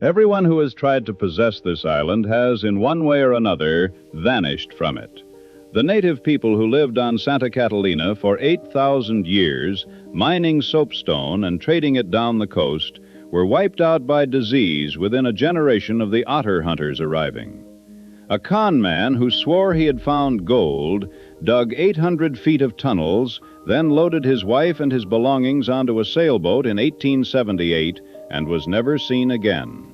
Everyone who has tried to possess this island has, in one way or another, vanished from it. The native people who lived on Santa Catalina for 8,000 years, mining soapstone and trading it down the coast, were wiped out by disease within a generation of the otter hunters arriving. A con man who swore he had found gold dug 800 feet of tunnels, then loaded his wife and his belongings onto a sailboat in 1878 and was never seen again.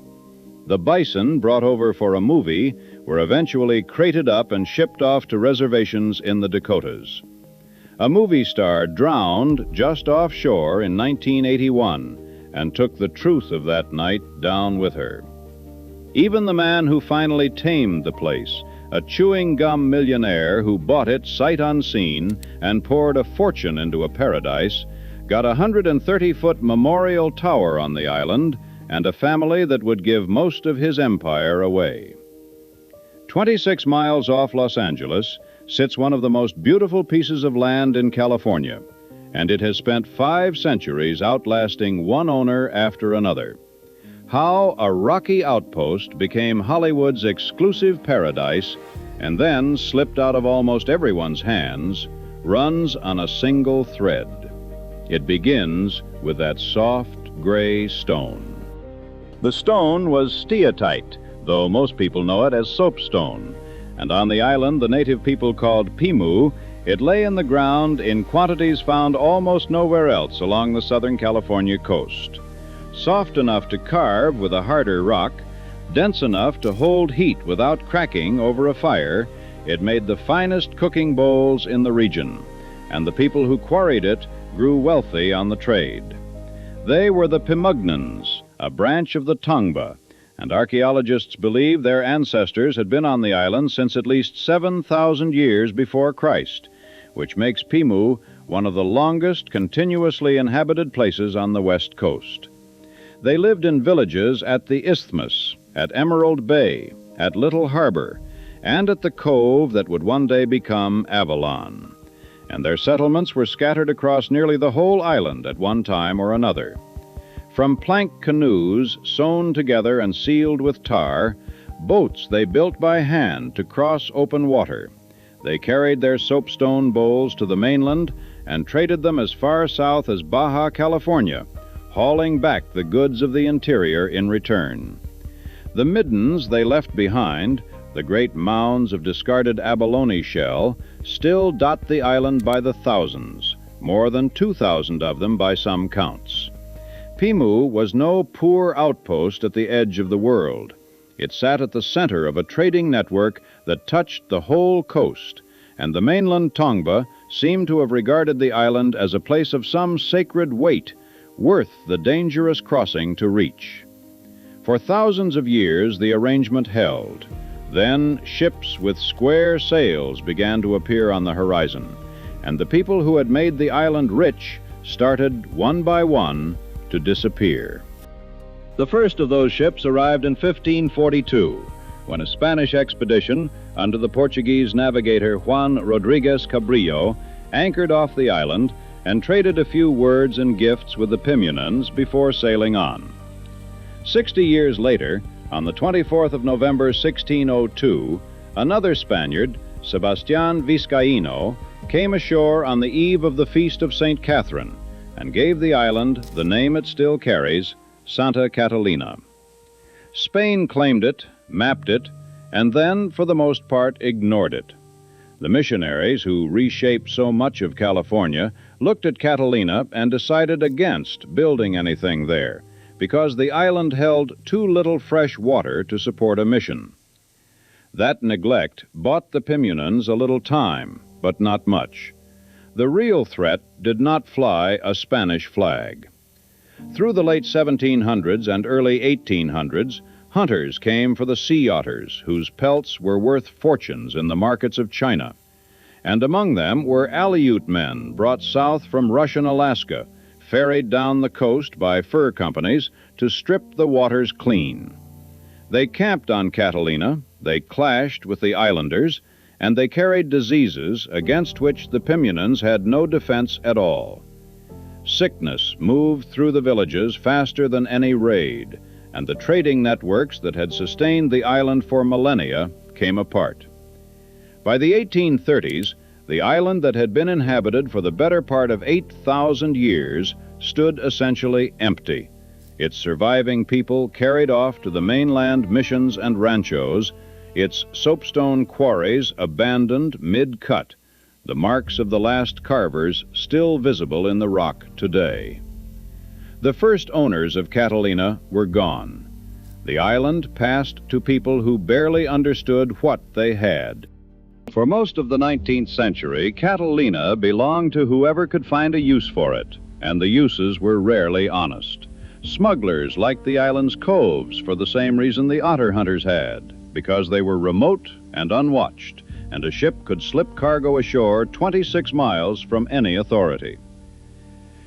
The bison brought over for a movie were eventually crated up and shipped off to reservations in the Dakotas. A movie star drowned just offshore in 1981 and took the truth of that night down with her. Even the man who finally tamed the place, a chewing gum millionaire who bought it sight unseen and poured a fortune into a paradise, got a 130-foot memorial tower on the island and a family that would give most of his empire away. 26 miles off Los Angeles sits one of the most beautiful pieces of land in California, and it has spent 5 centuries outlasting one owner after another. How a rocky outpost became Hollywood's exclusive paradise and then slipped out of almost everyone's hands runs on a single thread. It begins with that soft gray stone. The stone was steatite, though most people know it as soapstone, and on the island the native people called pimu, it lay in the ground in quantities found almost nowhere else along the Southern California coast. Soft enough to carve with a harder rock, dense enough to hold heat without cracking over a fire, it made the finest cooking bowls in the region, and the people who quarried it grew wealthy on the trade. They were the Pimugnans, a branch of the Tongva, and archaeologists believe their ancestors had been on the island since at least 7,000 years before Christ, which makes Pimu one of the longest continuously inhabited places on the west coast. They lived in villages at the Isthmus, at Emerald Bay, at Little Harbor, and at the cove that would one day become Avalon. And their settlements were scattered across nearly the whole island at one time or another. From plank canoes sewn together and sealed with tar, boats they built by hand to cross open water. They carried their soapstone bowls to the mainland and traded them as far south as Baja California, hauling back the goods of the interior in return. The middens they left behind, the great mounds of discarded abalone shell, still dot the island by the thousands, more than 2,000 of them by some counts. Pimu was no poor outpost at the edge of the world. It sat at the center of a trading network that touched the whole coast, and the mainland Tongva seemed to have regarded the island as a place of some sacred weight, worth the dangerous crossing to reach. For thousands of years the arrangement held. Then ships with square sails began to appear on the horizon, and the people who had made the island rich started, one by one, to disappear. The first of those ships arrived in 1542, when a Spanish expedition under the Portuguese navigator Juan Rodriguez Cabrillo anchored off the island and traded a few words and gifts with the Pimunans before sailing on. 60 years later, on the 24th of November 1602, another Spaniard, Sebastián Vizcaíno, came ashore on the eve of the feast of St. Catherine and gave the island the name it still carries, Santa Catalina. Spain claimed it, mapped it, and then, for the most part, ignored it. The missionaries who reshaped so much of California looked at Catalina and decided against building anything there, because the island held too little fresh water to support a mission. That neglect bought the Pimunans a little time, but not much. The real threat did not fly a Spanish flag. Through the late 1700s and early 1800s, hunters came for the sea otters, whose pelts were worth fortunes in the markets of China. And among them were Aleut men brought south from Russian Alaska, ferried down the coast by fur companies to strip the waters clean. They camped on Catalina, they clashed with the islanders, and they carried diseases against which the Pimunans had no defense at all. Sickness moved through the villages faster than any raid, and the trading networks that had sustained the island for millennia came apart. By the 1830s, the island that had been inhabited for the better part of 8,000 years stood essentially empty, its surviving people carried off to the mainland missions and ranchos, its soapstone quarries abandoned mid-cut, the marks of the last carvers still visible in the rock today. The first owners of Catalina were gone. The island passed to people who barely understood what they had. For most of the 19th century, Catalina belonged to whoever could find a use for it, and the uses were rarely honest. Smugglers liked the island's coves for the same reason the otter hunters had, because they were remote and unwatched, and a ship could slip cargo ashore 26 miles from any authority.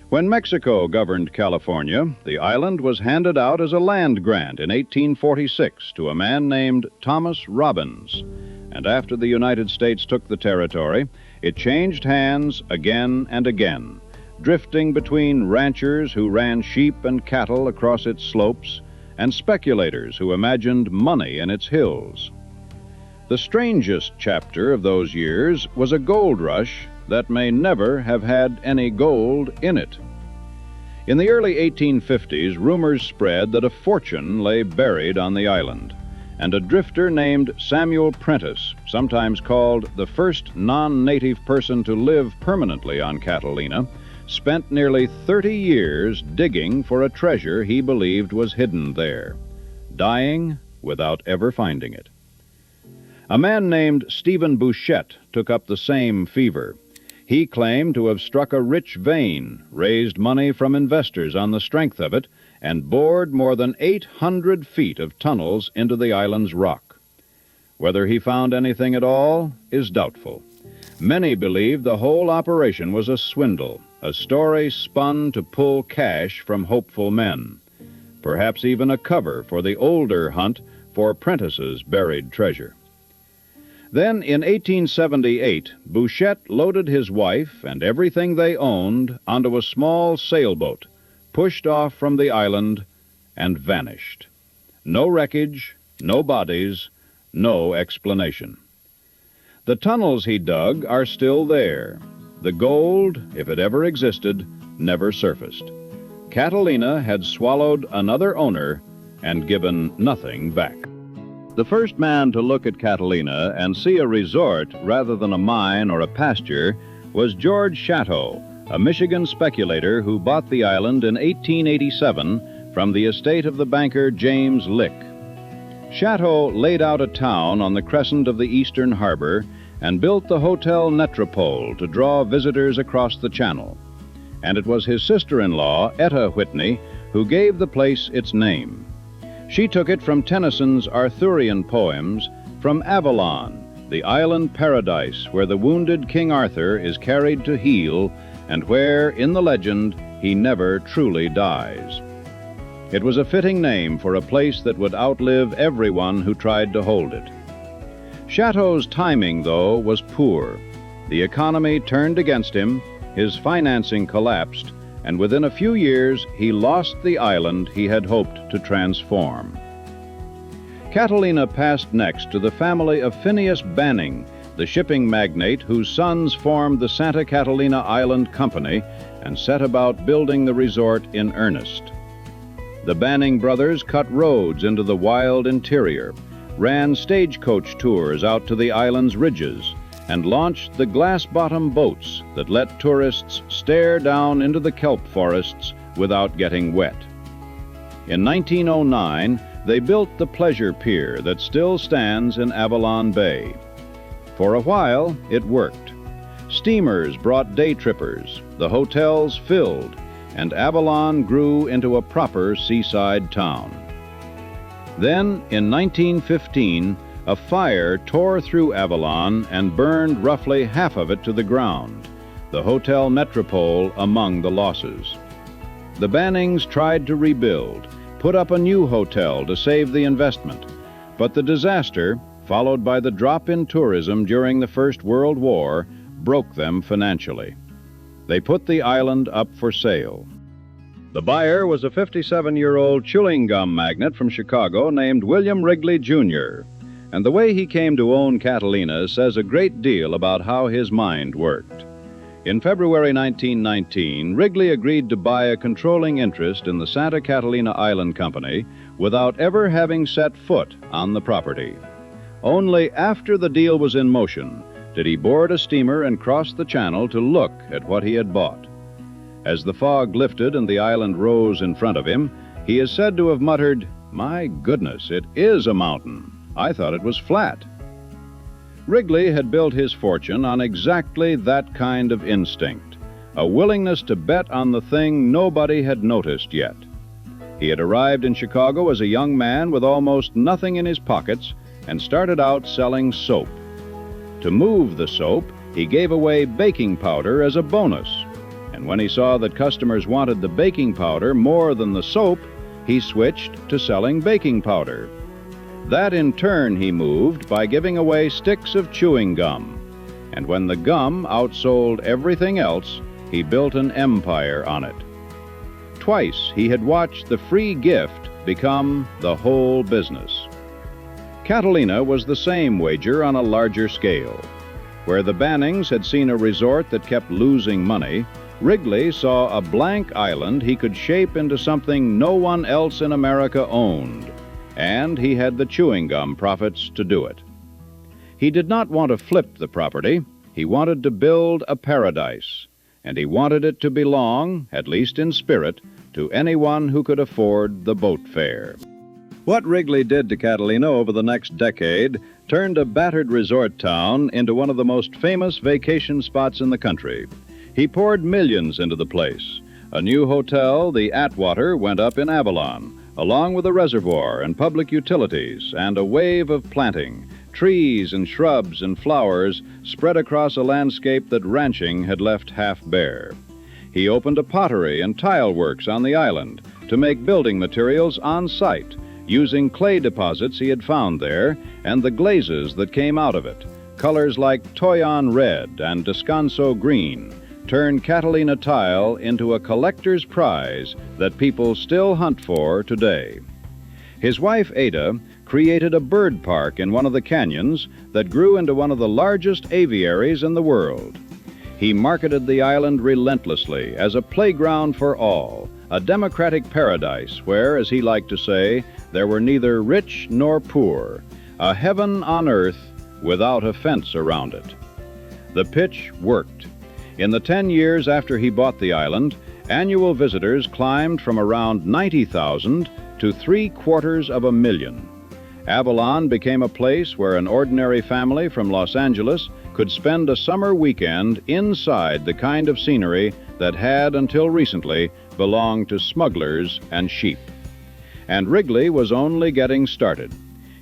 When Mexico governed California, the island was handed out as a land grant in 1846 to a man named Thomas Robbins, and after the United States took the territory, it changed hands again and again, drifting between ranchers who ran sheep and cattle across its slopes and speculators who imagined money in its hills. The strangest chapter of those years was a gold rush that may never have had any gold in it. In the early 1850s, rumors spread that a fortune lay buried on the island, and a drifter named Samuel Prentice, sometimes called the first non-native person to live permanently on Catalina, spent nearly 30 years digging for a treasure he believed was hidden there, dying without ever finding it. A man named Stephen Bouchette took up the same fever. He claimed to have struck a rich vein, raised money from investors on the strength of it, and bored more than 800 feet of tunnels into the island's rock. Whether he found anything at all is doubtful. Many believe the whole operation was a swindle, a story spun to pull cash from hopeful men, perhaps even a cover for the older hunt for Prentice's buried treasure. Then, in 1878, Bouchette loaded his wife and everything they owned onto a small sailboat, pushed off from the island, and vanished. No wreckage, no bodies, no explanation. The tunnels he dug are still there. The gold, if it ever existed, never surfaced. Catalina had swallowed another owner and given nothing back. The first man to look at Catalina and see a resort rather than a mine or a pasture was George Chatto, a Michigan speculator who bought the island in 1887 from the estate of the banker James Lick. Chatto laid out a town on the crescent of the eastern harbor and built the Hotel Metropole to draw visitors across the channel. And it was his sister-in-law, Etta Whitney, who gave the place its name. She took it from Tennyson's Arthurian poems, from Avalon, the island paradise where the wounded King Arthur is carried to heal, and where, in the legend, he never truly dies. It was a fitting name for a place that would outlive everyone who tried to hold it. Chatto's timing, though, was poor. The economy turned against him, his financing collapsed, and within a few years he lost the island he had hoped to transform. Catalina passed next to the family of Phineas Banning, the shipping magnate whose sons formed the Santa Catalina Island Company and set about building the resort in earnest. The Banning brothers cut roads into the wild interior, ran stagecoach tours out to the island's ridges, and launched the glass-bottom boats that let tourists stare down into the kelp forests without getting wet. In 1909, they built the pleasure pier that still stands in Avalon Bay. For a while, it worked. Steamers brought day trippers, the hotels filled, and Avalon grew into a proper seaside town. Then, in 1915, a fire tore through Avalon and burned roughly half of it to the ground, the Hotel Metropole among the losses. The Bannings tried to rebuild, put up a new hotel to save the investment, but the disaster, followed by the drop in tourism during the First World War, broke them financially. They put the island up for sale. The buyer was a 57-year-old chewing gum magnate from Chicago named William Wrigley, Jr., and the way he came to own Catalina says a great deal about how his mind worked. In February 1919, Wrigley agreed to buy a controlling interest in the Santa Catalina Island Company without ever having set foot on the property. Only after the deal was in motion did he board a steamer and cross the channel to look at what he had bought. As the fog lifted and the island rose in front of him, he is said to have muttered, "My goodness, it is a mountain. I thought it was flat." Wrigley had built his fortune on exactly that kind of instinct, a willingness to bet on the thing nobody had noticed yet. He had arrived in Chicago as a young man with almost nothing in his pockets and started out selling soap. To move the soap, he gave away baking powder as a bonus. And when he saw that customers wanted the baking powder more than the soap, he switched to selling baking powder. That in turn he moved by giving away sticks of chewing gum. And when the gum outsold everything else, he built an empire on it. Twice he had watched the free gift become the whole business. Catalina was the same wager on a larger scale. Where the Bannings had seen a resort that kept losing money, Wrigley saw a blank island he could shape into something no one else in America owned, and he had the chewing gum profits to do it. He did not want to flip the property. He wanted to build a paradise, and he wanted it to belong, at least in spirit, to anyone who could afford the boat fare. What Wrigley did to Catalina over the next decade turned a battered resort town into one of the most famous vacation spots in the country. He poured millions into the place. A new hotel, the Atwater, went up in Avalon, along with a reservoir and public utilities, and a wave of planting. Trees and shrubs and flowers spread across a landscape that ranching had left half bare. He opened a pottery and tile works on the island to make building materials on site, using clay deposits he had found there and the glazes that came out of it. Colors like Toyon red and Descanso green turned Catalina tile into a collector's prize that people still hunt for today. His wife, Ada, created a bird park in one of the canyons that grew into one of the largest aviaries in the world. He marketed the island relentlessly as a playground for all, a democratic paradise where, as he liked to say, there were neither rich nor poor, a heaven on earth without a fence around it. The pitch worked. In the 10 years after he bought the island, annual visitors climbed from around 90,000 to 750,000. Avalon became a place where an ordinary family from Los Angeles could spend a summer weekend inside the kind of scenery that had, until recently, belonged to smugglers and sheep. And Wrigley was only getting started.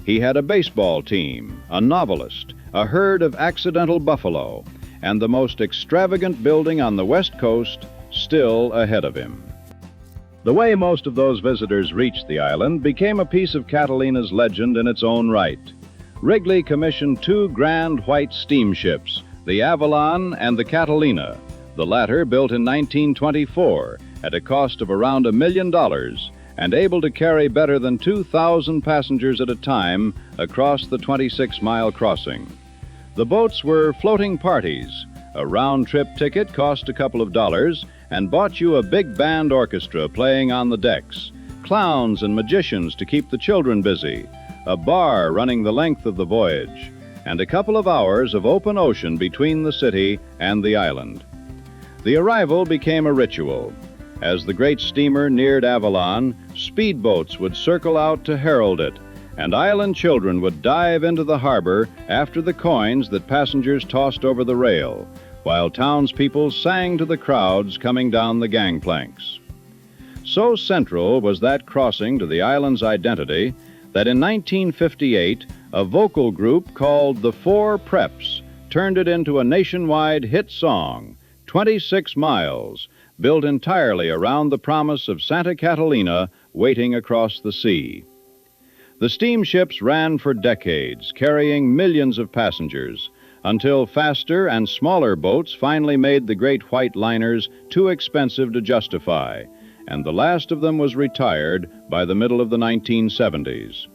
He had a baseball team, a novelist, a herd of accidental buffalo, and the most extravagant building on the West Coast still ahead of him. The way most of those visitors reached the island became a piece of Catalina's legend in its own right. Wrigley commissioned 2 grand white steamships, the Avalon and the Catalina, the latter built in 1924 at a cost of around $1 million and able to carry better than 2,000 passengers at a time across the 26-mile crossing. The boats were floating parties. A round-trip ticket cost a couple of dollars and bought you a big band orchestra playing on the decks, clowns and magicians to keep the children busy, a bar running the length of the voyage, and a couple of hours of open ocean between the city and the island. The arrival became a ritual. As the great steamer neared Avalon, speedboats would circle out to herald it, and island children would dive into the harbor after the coins that passengers tossed over the rail, while townspeople sang to the crowds coming down the gangplanks. So central was that crossing to the island's identity that in 1958, a vocal group called the Four Preps turned it into a nationwide hit song, 26 Miles, built entirely around the promise of Santa Catalina waiting across the sea. The steamships ran for decades, carrying millions of passengers, until faster and smaller boats finally made the great white liners too expensive to justify, and the last of them was retired by the middle of the 1970s.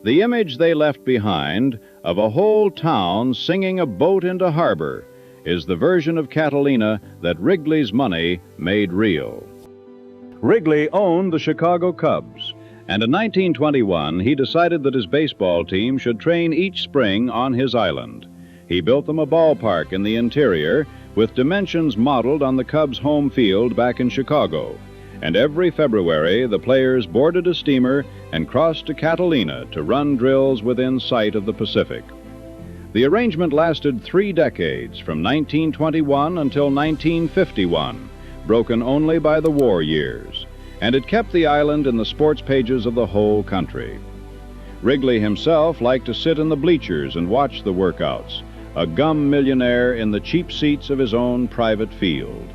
The image they left behind of a whole town singing a boat into harbor is the version of Catalina that Wrigley's money made real. Wrigley owned the Chicago Cubs, and in 1921 he decided that his baseball team should train each spring on his island. He built them a ballpark in the interior with dimensions modeled on the Cubs' home field back in Chicago. And every February, the players boarded a steamer and crossed to Catalina to run drills within sight of the Pacific. The arrangement lasted 3 decades, from 1921 until 1951, broken only by the war years, and it kept the island in the sports pages of the whole country. Wrigley himself liked to sit in the bleachers and watch the workouts, a gum millionaire in the cheap seats of his own private field.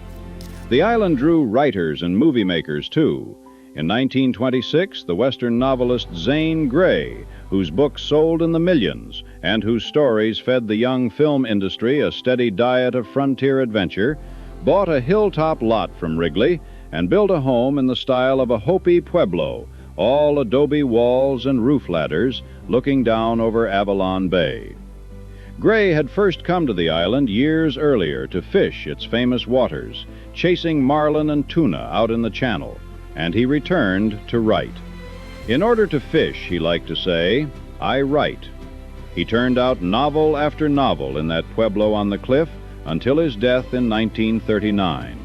The island drew writers and movie makers, too. In 1926, the Western novelist Zane Grey, whose books sold in the millions and whose stories fed the young film industry a steady diet of frontier adventure, bought a hilltop lot from Wrigley and built a home in the style of a Hopi pueblo, all adobe walls and roof ladders looking down over Avalon Bay. Gray had first come to the island years earlier to fish its famous waters, chasing marlin and tuna out in the channel, and he returned to write. In order to fish, he liked to say, "I write." He turned out novel after novel in that pueblo on the cliff until his death in 1939.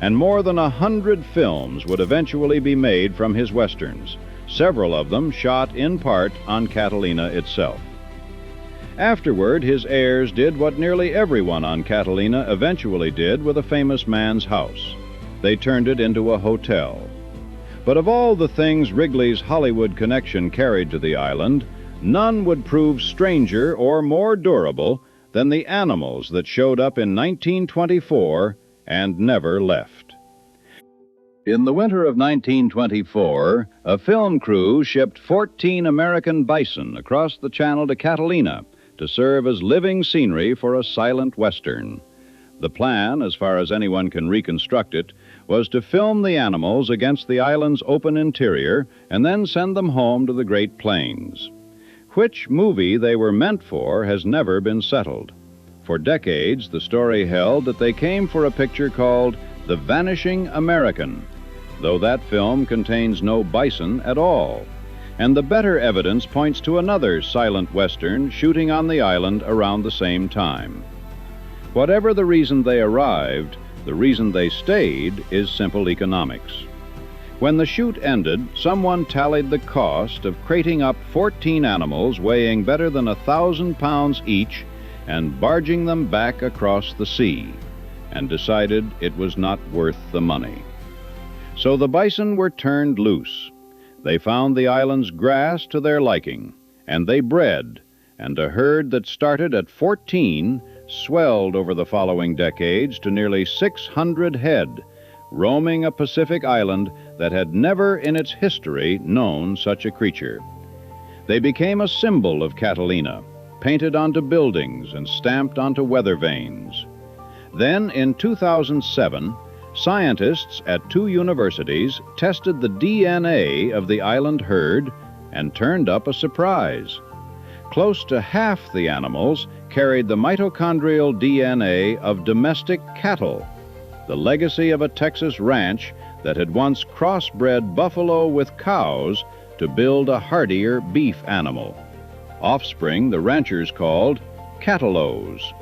And more than 100 films would eventually be made from his westerns, several of them shot in part on Catalina itself. Afterward, his heirs did what nearly everyone on Catalina eventually did with a famous man's house. They turned it into a hotel. But of all the things Wrigley's Hollywood connection carried to the island, none would prove stranger or more durable than the animals that showed up in 1924 and never left. In the winter of 1924, a film crew shipped 14 American bison across the channel to Catalina to serve as living scenery for a silent western. The plan, as far as anyone can reconstruct it, was to film the animals against the island's open interior and then send them home to the Great Plains. Which movie they were meant for has never been settled. For decades, the story held that they came for a picture called The Vanishing American, though that film contains no bison at all. And the better evidence points to another silent western shooting on the island around the same time. Whatever the reason they arrived, the reason they stayed is simple economics. When the shoot ended, someone tallied the cost of crating up 14 animals weighing better than 1,000 pounds each and barging them back across the sea, and decided it was not worth the money. So the bison were turned loose. They found the island's grass to their liking, and they bred, and a herd that started at 14 swelled over the following decades to nearly 600 head, roaming a Pacific island that had never in its history known such a creature. They became a symbol of Catalina, painted onto buildings and stamped onto weather vanes. Then, in 2007, scientists at 2 universities tested the DNA of the island herd and turned up a surprise. Close to half the animals carried the mitochondrial DNA of domestic cattle, the legacy of a Texas ranch that had once crossbred buffalo with cows to build a hardier beef animal, offspring the ranchers called cataloes.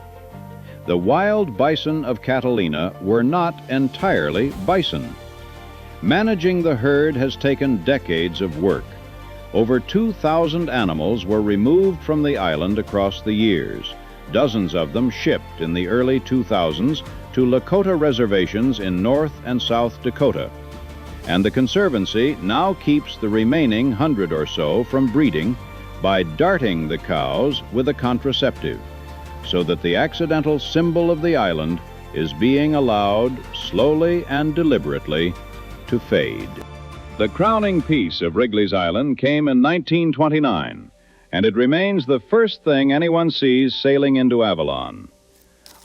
The wild bison of Catalina were not entirely bison. Managing the herd has taken decades of work. Over 2,000 animals were removed from the island across the years, dozens of them shipped in the early 2000s to Lakota reservations in North and South Dakota. And the Conservancy now keeps the remaining 100 or so from breeding by darting the cows with a contraceptive, so that the accidental symbol of the island is being allowed, slowly and deliberately, to fade. The crowning piece of Wrigley's Island came in 1929, and it remains the first thing anyone sees sailing into Avalon.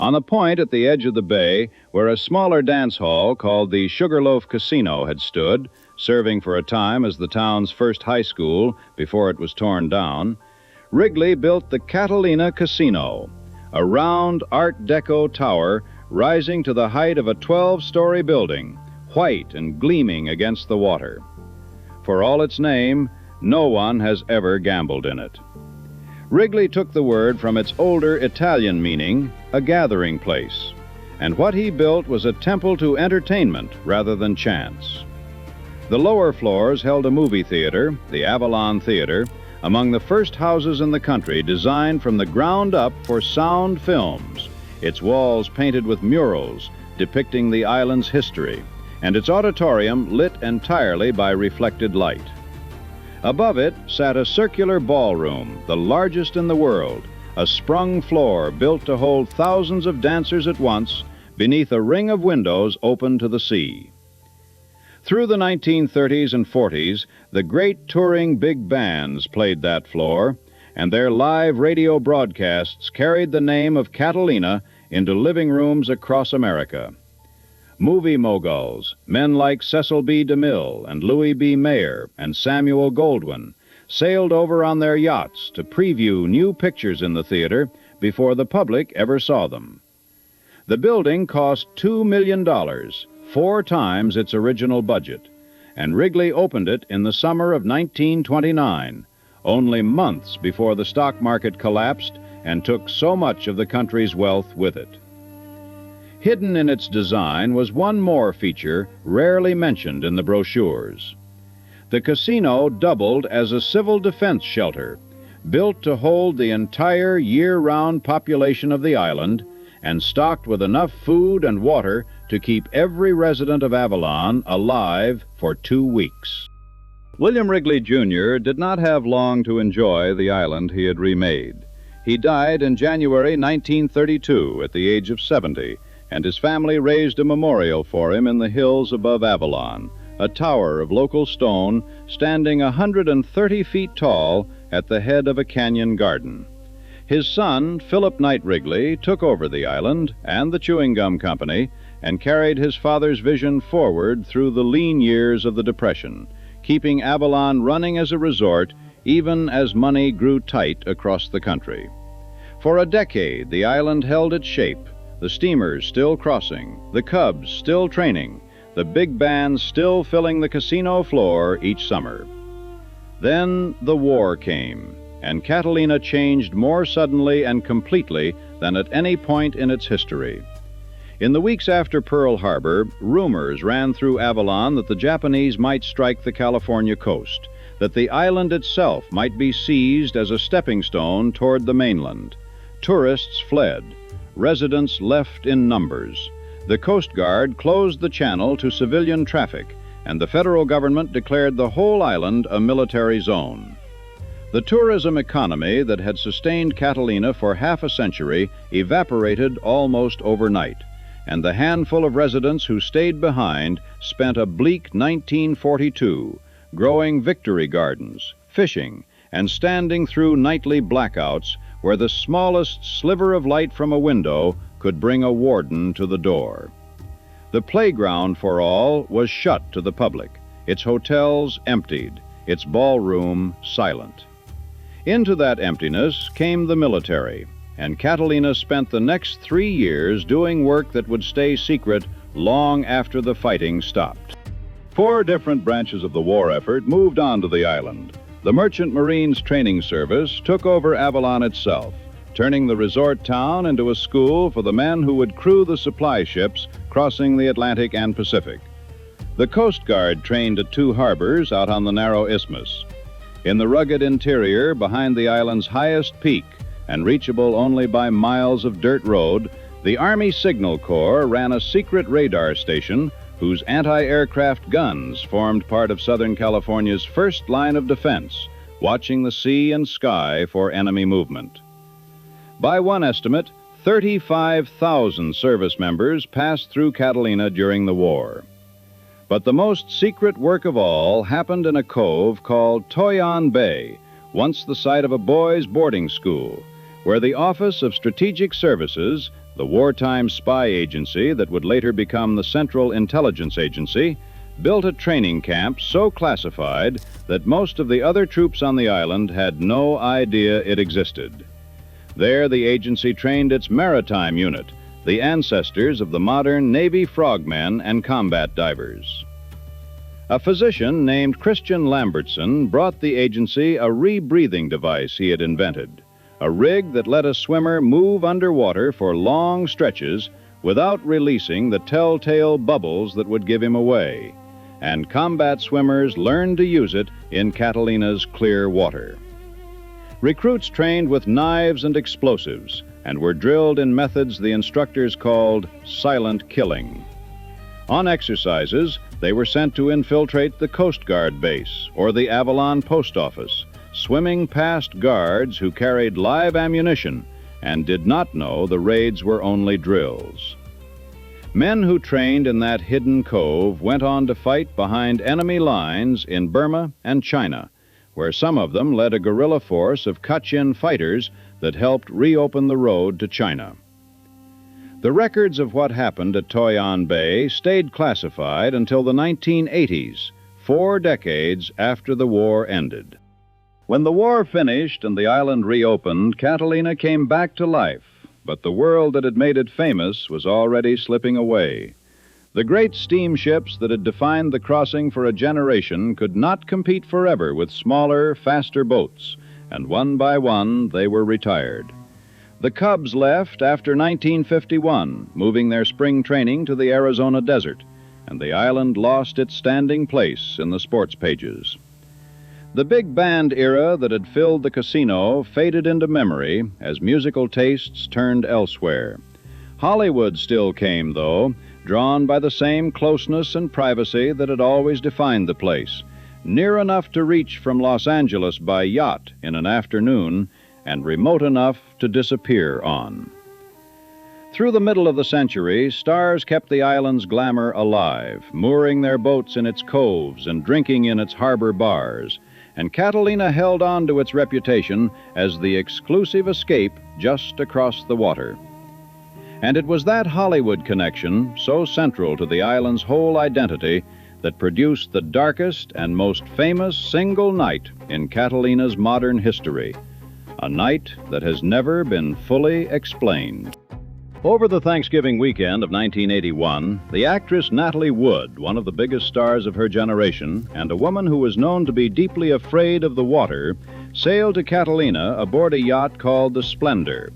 On the point at the edge of the bay, where a smaller dance hall called the Sugarloaf Casino had stood, serving for a time as the town's first high school before it was torn down, Wrigley built the Catalina Casino, a round Art Deco tower rising to the height of a 12-story building, white and gleaming against the water. For all its name, no one has ever gambled in it. Wrigley took the word from its older Italian meaning, a gathering place, and what he built was a temple to entertainment rather than chance. The lower floors held a movie theater, the Avalon Theater, among the first houses in the country designed from the ground up for sound films, its walls painted with murals depicting the island's history, and its auditorium lit entirely by reflected light. Above it sat a circular ballroom, the largest in the world, a sprung floor built to hold thousands of dancers at once beneath a ring of windows open to the sea. Through the 1930s and 40s, the great touring big bands played that floor, and their live radio broadcasts carried the name of Catalina into living rooms across America. Movie moguls, men like Cecil B. DeMille and Louis B. Mayer and Samuel Goldwyn, sailed over on their yachts to preview new pictures in the theater before the public ever saw them. The building cost $2 million, 4 times its original budget, and Wrigley opened it in the summer of 1929, only months before the stock market collapsed and took so much of the country's wealth with it. Hidden in its design was one more feature rarely mentioned in the brochures. The casino doubled as a civil defense shelter, built to hold the entire year-round population of the island and stocked with enough food and water to keep every resident of Avalon alive for 2 weeks. William Wrigley, Jr. did not have long to enjoy the island he had remade. He died in January 1932 at the age of 70, and his family raised a memorial for him in the hills above Avalon, a tower of local stone standing 130 feet tall at the head of a canyon garden. His son, Philip Knight Wrigley, took over the island and the chewing gum company and carried his father's vision forward through the lean years of the Depression, keeping Avalon running as a resort even as money grew tight across the country. For a decade, the island held its shape, the steamers still crossing, the Cubs still training, the big bands still filling the casino floor each summer. Then the war came, and Catalina changed more suddenly and completely than at any point in its history. In the weeks after Pearl Harbor, rumors ran through Avalon that the Japanese might strike the California coast, that the island itself might be seized as a stepping stone toward the mainland. Tourists fled. Residents left in numbers. The Coast Guard closed the channel to civilian traffic, and the federal government declared the whole island a military zone. The tourism economy that had sustained Catalina for half a century evaporated almost overnight, and the handful of residents who stayed behind spent a bleak 1942 growing victory gardens, fishing, and standing through nightly blackouts where the smallest sliver of light from a window could bring a warden to the door. The playground for all was shut to the public, its hotels emptied, its ballroom silent. Into that emptiness came the military, and Catalina spent the next 3 years doing work that would stay secret long after the fighting stopped. 4 different branches of the war effort moved on to the island. The Merchant Marines Training Service took over Avalon itself, turning the resort town into a school for the men who would crew the supply ships crossing the Atlantic and Pacific. The Coast Guard trained at 2 harbors out on the narrow isthmus. In the rugged interior, behind the island's highest peak, and reachable only by miles of dirt road, the Army Signal Corps ran a secret radar station whose anti-aircraft guns formed part of Southern California's first line of defense, watching the sea and sky for enemy movement. By one estimate, 35,000 service members passed through Catalina during the war. But the most secret work of all happened in a cove called Toyon Bay, once the site of a boys' boarding school, where the Office of Strategic Services, the wartime spy agency that would later become the Central Intelligence Agency, built a training camp so classified that most of the other troops on the island had no idea it existed. There, the agency trained its maritime unit, the ancestors of the modern Navy frogmen and combat divers. A physician named Christian Lambertson brought the agency a rebreathing device he had invented, a rig that let a swimmer move underwater for long stretches without releasing the telltale bubbles that would give him away, and combat swimmers learned to use it in Catalina's clear water. Recruits trained with knives and explosives and were drilled in methods the instructors called silent killing. On exercises, they were sent to infiltrate the Coast Guard base or the Avalon post office, swimming past guards who carried live ammunition and did not know the raids were only drills. Men who trained in that hidden cove went on to fight behind enemy lines in Burma and China, where some of them led a guerrilla force of Kachin fighters that helped reopen the road to China. The records of what happened at Toyan Bay stayed classified until the 1980s, 4 decades after the war ended. When the war finished and the island reopened, Catalina came back to life, but the world that had made it famous was already slipping away. The great steamships that had defined the crossing for a generation could not compete forever with smaller, faster boats, and one by one they were retired. The Cubs left after 1951, moving their spring training to the Arizona desert, and the island lost its standing place in the sports pages. The big band era that had filled the casino faded into memory as musical tastes turned elsewhere. Hollywood still came, though, drawn by the same closeness and privacy that had always defined the place, near enough to reach from Los Angeles by yacht in an afternoon, and remote enough to disappear on. Through the middle of the century, stars kept the island's glamour alive, mooring their boats in its coves and drinking in its harbor bars, and Catalina held on to its reputation as the exclusive escape just across the water. And it was that Hollywood connection, so central to the island's whole identity, that produced the darkest and most famous single night in Catalina's modern history, a night that has never been fully explained. Over the Thanksgiving weekend of 1981, the actress Natalie Wood, one of the biggest stars of her generation, and a woman who was known to be deeply afraid of the water, sailed to Catalina aboard a yacht called the Splendor.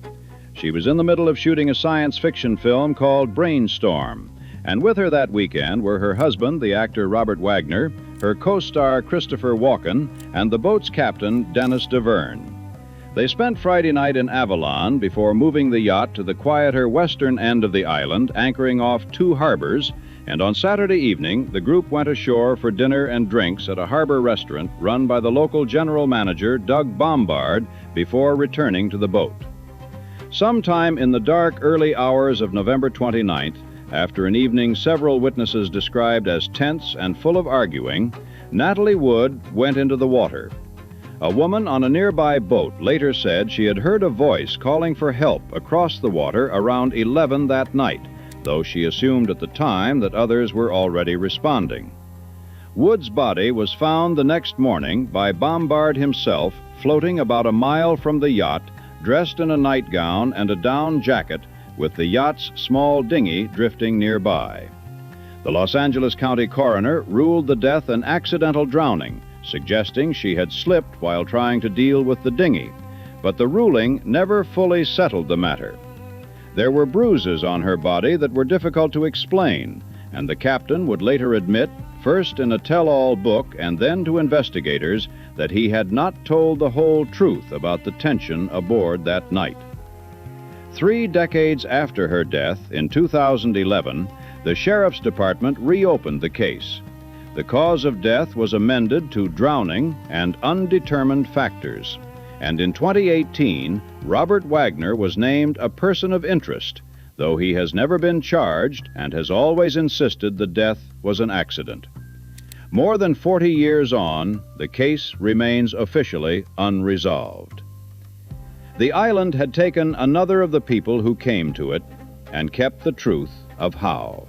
She was in the middle of shooting a science fiction film called Brainstorm, and with her that weekend were her husband, the actor Robert Wagner, her co-star Christopher Walken, and the boat's captain, Dennis DeVerne. They spent Friday night in Avalon before moving the yacht to the quieter western end of the island, anchoring off 2 harbors, and on Saturday evening, the group went ashore for dinner and drinks at a harbor restaurant run by the local general manager, Doug Bombard, before returning to the boat. Sometime in the dark early hours of November 29th, after an evening several witnesses described as tense and full of arguing, Natalie Wood went into the water. A woman on a nearby boat later said she had heard a voice calling for help across the water around 11 that night, though she assumed at the time that others were already responding. Wood's body was found the next morning by Bombard himself, floating about a mile from the yacht, dressed in a nightgown and a down jacket, with the yacht's small dinghy drifting nearby. The Los Angeles County coroner ruled the death an accidental drowning, suggesting she had slipped while trying to deal with the dinghy, but the ruling never fully settled the matter. There were bruises on her body that were difficult to explain, and the captain would later admit, first in a tell-all book and then to investigators, that he had not told the whole truth about the tension aboard that night. 3 decades after her death, in 2011, the Sheriff's Department reopened the case. The cause of death was amended to drowning and undetermined factors. And in 2018, Robert Wagner was named a person of interest, though he has never been charged and has always insisted the death was an accident. More than 40 years on, the case remains officially unresolved. The island had taken another of the people who came to it, and kept the truth of how.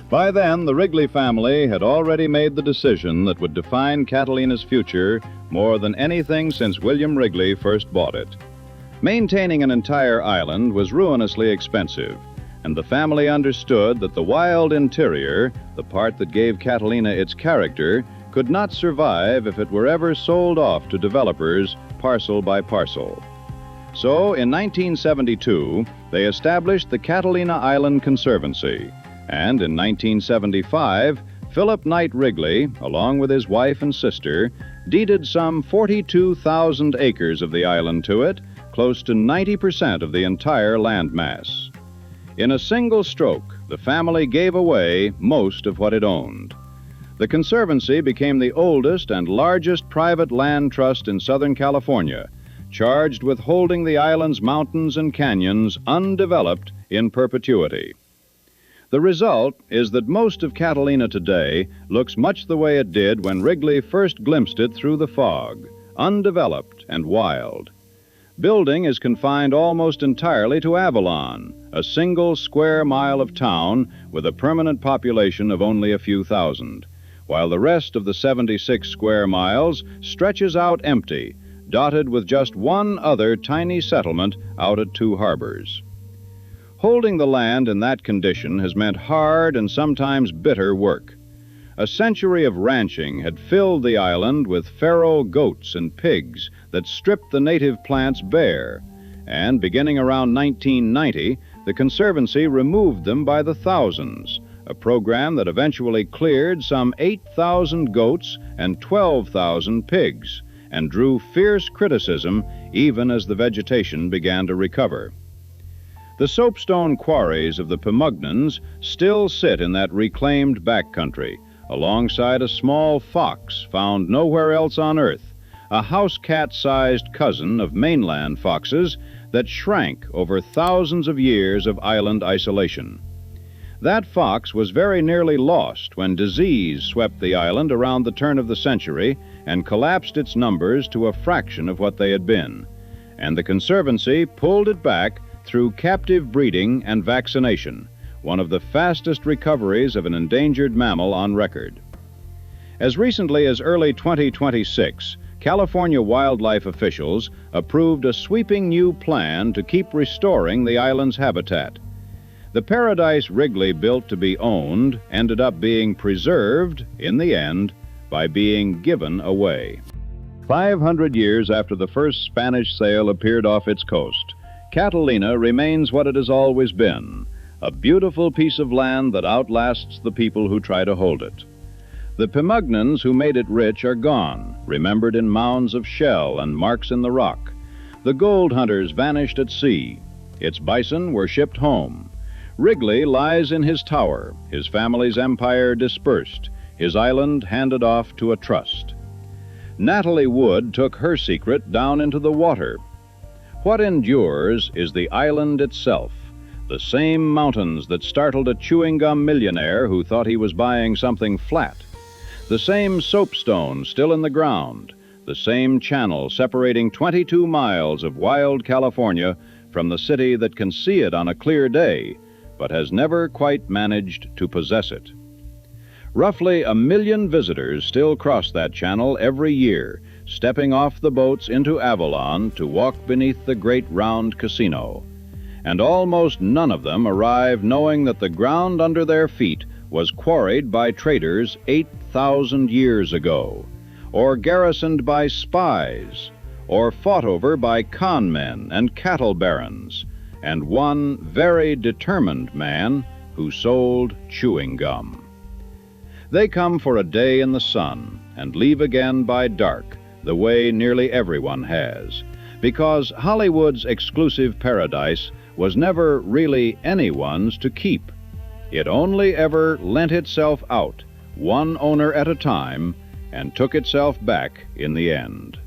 By then, the Wrigley family had already made the decision that would define Catalina's future more than anything since William Wrigley first bought it. Maintaining an entire island was ruinously expensive, and the family understood that the wild interior, the part that gave Catalina its character, could not survive if it were ever sold off to developers parcel by parcel. So, in 1972, they established the Catalina Island Conservancy, and in 1975, Philip Knight Wrigley, along with his wife and sister, deeded some 42,000 acres of the island to it, close to 90% of the entire landmass. In a single stroke, the family gave away most of what it owned. The Conservancy became the oldest and largest private land trust in Southern California, charged with holding the island's mountains and canyons undeveloped in perpetuity. The result is that most of Catalina today looks much the way it did when Wrigley first glimpsed it through the fog, undeveloped and wild. Building is confined almost entirely to Avalon, a single square mile of town with a permanent population of only a few thousand, while the rest of the 76 square miles stretches out empty, dotted with just one other tiny settlement out at Two Harbors. Holding the land in that condition has meant hard and sometimes bitter work. A century of ranching had filled the island with feral goats and pigs that stripped the native plants bare, and beginning around 1990, the Conservancy removed them by the thousands, a program that eventually cleared some 8,000 goats and 12,000 pigs, and drew fierce criticism even as the vegetation began to recover. The soapstone quarries of the Pemugnans still sit in that reclaimed backcountry, alongside a small fox found nowhere else on Earth, a house cat-sized cousin of mainland foxes that shrank over thousands of years of island isolation. That fox was very nearly lost when disease swept the island around the turn of the century and collapsed its numbers to a fraction of what they had been, and the Conservancy pulled it back through captive breeding and vaccination, one of the fastest recoveries of an endangered mammal on record. As recently as early 2026, California wildlife officials approved a sweeping new plan to keep restoring the island's habitat. The paradise Wrigley built to be owned ended up being preserved, in the end, by being given away. 500 years after the first Spanish sail appeared off its coast, Catalina remains what it has always been, a beautiful piece of land that outlasts the people who try to hold it. The Pemugnans who made it rich are gone, remembered in mounds of shell and marks in the rock. The gold hunters vanished at sea. Its bison were shipped home. Wrigley lies in his tower, his family's empire dispersed, his island handed off to a trust. Natalie Wood took her secret down into the water. What endures is the island itself, the same mountains that startled a chewing gum millionaire who thought he was buying something flat, the same soapstone still in the ground, the same channel separating 22 miles of wild California from the city that can see it on a clear day, but has never quite managed to possess it. Roughly 1 million visitors still cross that channel every year, stepping off the boats into Avalon to walk beneath the great round casino. And almost none of them arrive knowing that the ground under their feet was quarried by traders 8,000 years ago, or garrisoned by spies, or fought over by con men and cattle barons, and one very determined man who sold chewing gum. They come for a day in the sun and leave again by dark, the way nearly everyone has, because Hollywood's exclusive paradise was never really anyone's to keep. It only ever lent itself out, one owner at a time, and took itself back in the end.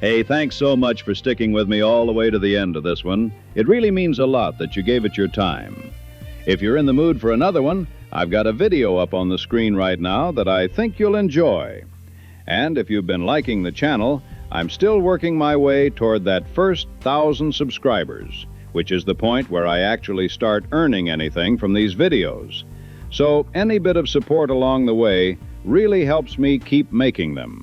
Hey, thanks so much for sticking with me all the way to the end of this one. It really means a lot that you gave it your time. If you're in the mood for another one, I've got a video up on the screen right now that I think you'll enjoy. And if you've been liking the channel, I'm still working my way toward that first 1,000 subscribers. which is the point where I actually start earning anything from these videos. So any bit of support along the way really helps me keep making them.